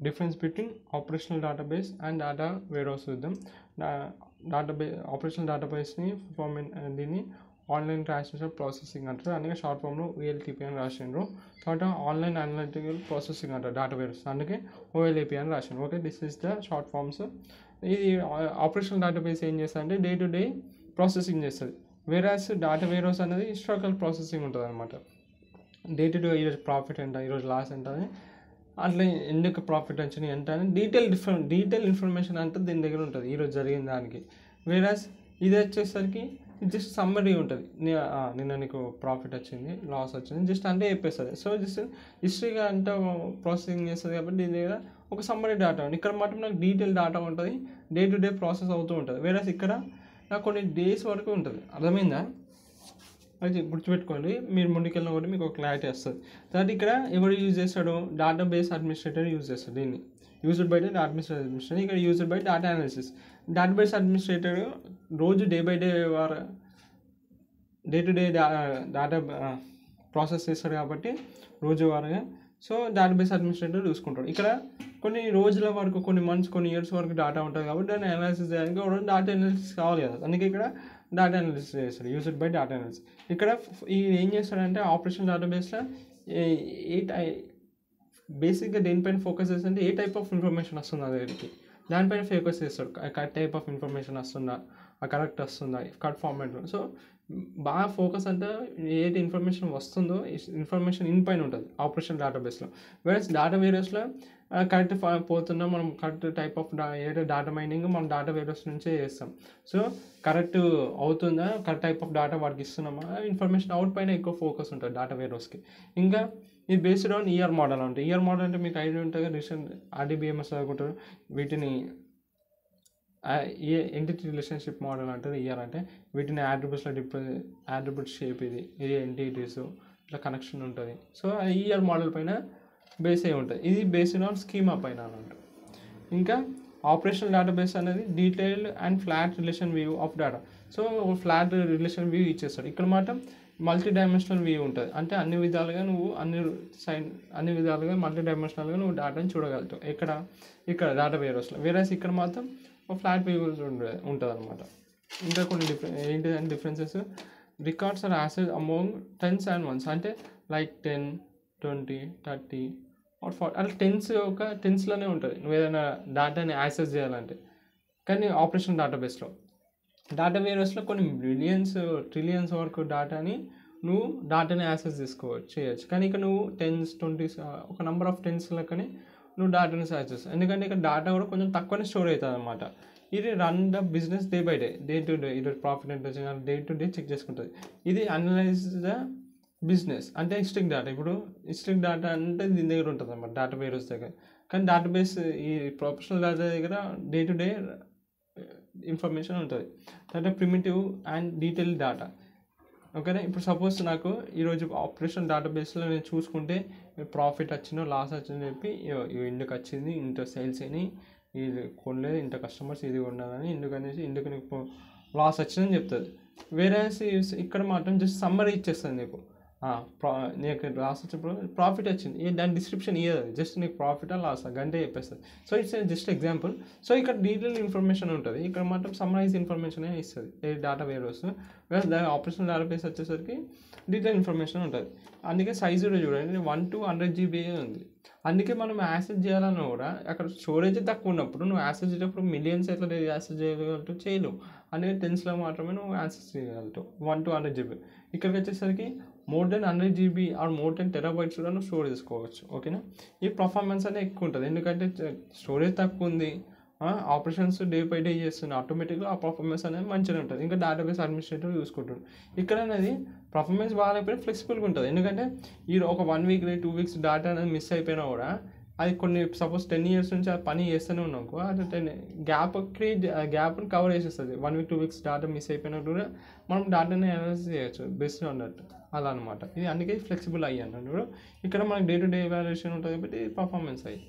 Difference between operational database and data warehouse చూద్దాం. Operational డేటాబేస్ని దీన్ని online translation processing అంటారు, అందుకే షార్ట్ ఫామ్లో OLTP అని రాసిండ్రు. తర్వాత ఆన్లైన్ అనలిటికల్ ప్రాసెసింగ్ అంటారు డేటా వేర్హౌస్, అందుకే OLAP అని రాసిండ్రు. Okay, this is the short forms. ఇది ఆపరేషనల్ డేటాబేస్ ఏం చేస్తుంది అంటే డే టు డే ప్రాసెసింగ్ చేస్తుంది, వేరాస్ డేటా వేర్హౌస్ అనేది హిస్టారికల్ ప్రాసెసింగ్ ఉంటుంది అనమాట. డే టు డే ఈరోజు ప్రాఫిట్ ఎంత, ఈరోజు లాస్ ఎంత అని, అట్లా ఎందుకు ప్రాఫిట్ వచ్చినాయి ఎంత అని డీటెయిల్ ఇన్ఫర్మేషన్ అంటే దీని దగ్గర ఉంటుంది ఈరోజు జరిగిన దానికి. వేరాస్ ఇది వచ్చేసరికి జస్ట్ సమ్మరీ ఉంటుంది, నిన్న నీకు ప్రాఫిట్ వచ్చింది, లాస్ వచ్చింది, జస్ట్ అంటే చెప్పేస్తుంది. సో జస్ట్ హిస్టరీగా అంతా ప్రాసెసింగ్ చేస్తుంది కాబట్టి దీని దగ్గర ఒక సమ్మరీ డేటా ఉంది. ఇక్కడ మాత్రం నాకు డీటెయిల్ డేటా ఉంటుంది, డే టు డే ప్రాసెస్ అవుతూ ఉంటుంది. వేరాస్ ఇక్కడ నాకు కొన్ని డేస్ వరకు ఉంటుంది. అర్థమైందా? అది గుర్తుపెట్టుకోండి, మీరు ముందుకెళ్ళిన కూడా మీకు ఒక క్లారిటీ వస్తుంది. తర్వాత ఇక్కడ ఎవరు యూజ్ చేస్తాడు, డేటాబేస్ అడ్మినిస్ట్రేటర్ యూజ్ చేస్తాడు దీన్ని. యూజ్డ్ బై అడ్మినిస్ట్రేటర్, ఇక్కడ used by data analysis. Database administrator రోజు day to day data process చేస్తాడు కాబట్టి రోజువారీగా. సో డేటాబేస్ అడ్మినిస్ట్రేటర్ చూసుకుంటాడు. ఇక్కడ కొన్ని రోజుల వరకు, కొన్ని మంత్స్, కొన్ని ఇయర్స్ వరకు డేటా ఉంటుంది కాబట్టి దాన్ని అనాలిసిస్ చేయడానికి డేటా అనాలిసిస్ కావాలి కదా, అందుకే ఇక్కడ డేటా అనాలిసిస్ చేస్తాడు, యూజ్డ్ బై డేటా అనాలిసిస్. ఇక్కడ ఏం చేస్తాడంటే ఆపరేషన్ డేటాబేస్లో బేసిక్గా దేనిపైన ఫోకస్ చేస్తుంటే ఏ టైప్ ఆఫ్ ఇన్ఫర్మేషన్ వస్తుంది నా దగ్గరికి, దానిపైన ఫోకస్ చేస్తాడు. కరెక్ట్ టైప్ ఆఫ్ ఇన్ఫర్మేషన్ వస్తుందా, కరెక్ట్ వస్తుందా, కరెక్ట్ ఫార్మాట్లో. సో బాగా ఫోకస్ అంటే ఏది ఇన్ఫర్మేషన్ వస్తుందో ఇన్ఫర్మేషన్ ఇన్ పైన ఉంటుంది ఆపరేషన్ డేటాబేస్లో. వేరే డేటా వేరియస్లో కరెక్ట్ పోతున్నా మనం కరెక్ట్ టైప్ ఆఫ్ ఏదో డేటా మైనింగ్ మనం డేటా వేరియస్ నుంచే చేస్తాం. సో కరెక్ట్ అవుతుందా, కరెక్ట్ టైప్ ఆఫ్ డేటా వాడికి ఇస్తున్నామా, ఇన్ఫర్మేషన్ అవుట్ పైన ఎక్కువ ఫోకస్ ఉంటుంది డేటా వేరియస్కి. ఇంకా ఇది బేస్డ్ ఆన్ ఇయర్ మోడల్ ఉంటుంది. ఇయర్ మోడల్ అంటే మీకు ఐడియా ఉంటుంది, రీసెంట్ RDBMS చదువుకుంటారు. వీటిని ఎంటిటీ రిలేషన్షిప్ మోడల్ అంటారు. ఇయర్ అంటే వీటిని యాట్రిబ్యూట్స్ షేప్, ఇది ఎంటిటీస్ ఇట్లా కనెక్షన్ ఉంటుంది. సో అది ఇయర్ మోడల్ పైన బేస్ అయి ఉంటుంది. ఇది బేస్డ్ ఆన్ స్కీమా పైన అన్నమాట. ఇంకా ఆపరేషనల్ డేటాబేస్ అనేది detailed and flat relation view of data. So flat relation view ఇచ్చేస్తాడు. ఇక్కడ మాత్రం మల్టీ డైమెన్షనల్ వ్యూ ఉంటుంది, అంటే అన్ని విధాలుగా నువ్వు అన్ని విధాలుగా మల్టీ డైమెన్షనల్గా నువ్వు డేటాని చూడగలుగుతావు. ఇక్కడ డేటా వేర్హౌస్లో. వేరేస్ ఇక్కడ మాత్రం ఫ్లాట్ వ్యూ ఉంటుంది అనమాట. ఇంకా కొన్ని ఏంటిదంటే differences, records are access among tens and ones, అంటే లైక్ 10, 20, 30 or 40 అట్లా టెన్స్లోనే ఉంటుంది నువ్వు ఏదైనా డేటాని యాక్సెస్ చేయాలంటే. కానీ ఆపరేషన్ డేటాబేస్లో, డేటా వేర్హౌస్లో కొన్ని ట్రిలియన్స్ వరకు డేటాని నువ్వు డేటాని యాక్సెస్ చేయొచ్చు. కానీ ఇక్కడ నువ్వు 10s, 20s ఒక నెంబర్ ఆఫ్ 10s లెక్కని నువ్వు డేటాని యాక్సెస్ చేస్తావు. ఎందుకంటే ఇక్కడ డేటా కూడా కొంచెం తక్కువనే స్టోర్ అవుతుంది అనమాట. ఇది run the business day to day ఈరోజు ప్రాఫిట్ ఎంత వచ్చింది డే టు డే చెక్ చేసుకుంటుంది. ఇది అనలైజ్ ద బిజినెస్ అంటే హిస్టరిక్ డేటా. ఇప్పుడు హిస్టరిక్ డేటా అంటే దీని దగ్గర ఉంటుంది అన్నమాట డేటా వేర్హౌస్ దగ్గర. కానీ డేటాబేస్ ఈ ప్రొఫెషనల్ డేటా దగ్గర డే టు డే ఇన్ఫర్మేషన్ ఉంటుంది. తర్వాత ప్రిమిటివ్ అండ్ డీటెయిల్ డేటా. ఓకేనా, ఇప్పుడు సపోజ్ నాకు ఈరోజు ఆపరేషన్ డేటాబేస్లో నేను చూసుకుంటే ప్రాఫిట్ వచ్చిందో లాస్ వచ్చిందో చెప్పి ఎందుకు వచ్చింది, ఇంత సేల్స్ అయినాయి, ఇది కొనలేదు, ఇంత కస్టమర్స్ ఇది కొన్నారని, ఎందుకు నీకు లాస్ వచ్చిందని చెప్తుంది. వేరే ఇక్కడ మాత్రం జస్ట్ సమ్మరీ ఇచ్చేస్తుంది నీకు. నీకు లాస్ వచ్చినప్పుడు ప్రాఫిట్ వచ్చింది, దాని డిస్క్రిప్షన్ ఇయ్యదు, జస్ట్ నీకు ప్రాఫిటా లాసా గంటే చెప్పేస్తుంది. So it's just example. So ఇక్కడ డీటెయిల్ ఇన్ఫర్మేషన్ ఉంటుంది, ఇక్కడ మాత్రం సమ్మరైజ్ ఇన్ఫర్మేషన్ ఇస్తుంది డేటా వేర్హౌస్. దాని ఆపరేషనల్ డేటాబేస్ వచ్చేసరికి డీటెయిల్ ఇన్ఫర్మేషన్ ఉంటుంది. అందుకే సైజ్ కూడా చూడండి 1 to 100 GB ఉంది. అందుకే మనం యాక్సెస్ చేయాలన్నా కూడా అక్కడ స్టోరేజ్ తక్కువ ఉన్నప్పుడు నువ్వు యాక్సెస్ చేసేటప్పుడు మిలియన్స్ ఎట్లా యాక్సెస్ చేయగలుగుతావు, చేయలేవు. అందుకే 10sలో మాత్రమే నువ్వు యాక్సెస్ చేయగలుగుతావు 1 to 100 GB. ఇక్కడికి వచ్చేసరికి more than 100 GB or more than TB కూడా నువ్వు స్టోర్ చేసుకోవచ్చు. ఓకేనా, ఈ పర్ఫార్మెన్స్ అనేది ఎక్కువ ఉంటుంది ఎందుకంటే స్టోరేజ్ తక్కువ ఉంది, ఆపరేషన్స్ డే బై డే చేస్తుంది, ఆటోమేటిక్గా ఆ పర్ఫార్మెన్స్ అనేది మంచిగా ఉంటుంది. ఇంకా డేటాబేస్ అడ్మినిస్ట్రేటర్ చూసుకుంటాడు. ఇక్కడ అనేది పర్ఫార్మెన్స్ బాగాలేకపోయినా ఫ్లెక్సిబుల్గా ఉంటుంది. ఎందుకంటే ఈ ఒక 1 week 2 weeks డేటా అనేది మిస్ అయిపోయినా కూడా అది కొన్ని సపోజ్ 10 years నుంచి ఆ పని చేస్తూనే ఉన్నాకు, అది గ్యాప్ని కవర్ చేసేస్తుంది. 1 week 2 weeks డేటా మిస్ అయిపోయినా కూడా మనం డేటాని అనాలిసిస్ చేయొచ్చు బెస్ట్ అన్నట్టు అలా అనమాట. ఇది అందుకే ఫ్లెక్సిబుల్ అయ్యి అన్నట్టు. ఇక్కడ మనకి డే టు డే ఎవాల్యుయేషన్ ఉంటుంది కాబట్టి పర్ఫార్మెన్స్ అయ్యి